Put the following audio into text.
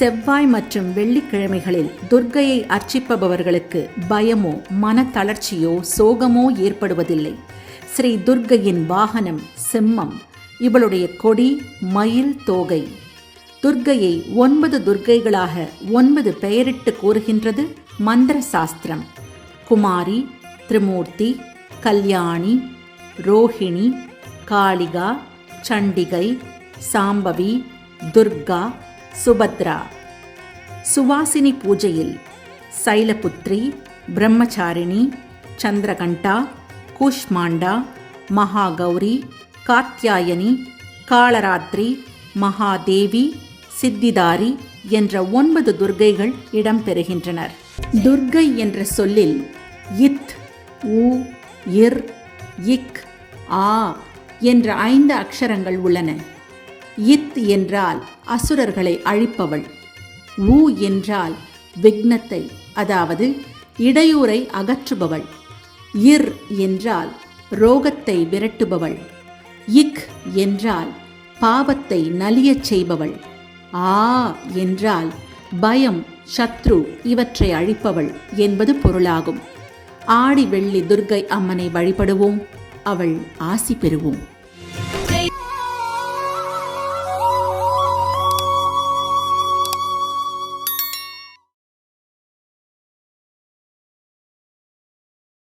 செவ்வாய் மற்றும் வெள்ளிக்கிழமைகளில் துர்க்கையை அர்ச்சிப்பவர்களுக்கு பயமோ மனத்தளர்ச்சியோ சோகமோ ஏற்படுவதில்லை. ஸ்ரீ துர்க்கையின் வாகனம் சிம்மம். இவளுடைய கொடி மயில் தோகை. துர்க்கையை 9 துர்க்கைகளாக 9 பெயரிட்டு கூறுகின்றது மந்திர சாஸ்திரம். குமாரி, திரிமூர்த்தி, கல்யாணி, ரோஹிணி, காளிகா, சண்டிகை, சாம்பவி, துர்கா, சுபத்ரா. சுவாசினி பூஜையில் சைலபுத்ரி, பிரம்மச்சாரிணி, சந்திரகண்டா, கூஷ்மாண்டா, மகாகௌரி, காத்யாயனி, காளராத்திரி, மகாதேவி, சித்திதாரி என்ற 9 துர்க்கைகள் இடம்பெறுகின்றனர். துர்க்கை என்ற சொல்லில் இத், உ, இர், இக், ஆ என்ற 5 அக்ஷரங்கள் உள்ளன. இத் என்றால் அசுரர்களை அழிப்பவள். உ என்றால் விக்னத்தை, அதாவது இடையூறை அகற்றுபவள். இர் என்றால் ரோகத்தை விரட்டுபவள். இக் என்றால் பாவத்தை நலியச் செய்பவள். ஆ என்றால் பயம், சத்ரு இவற்றை அழிப்பவள் என்பது பொருளாகும். ஆடி வெள்ளி துர்க்கை அம்மனை வழிபடுவோம். அவள் ஆசி பெறுவோம்.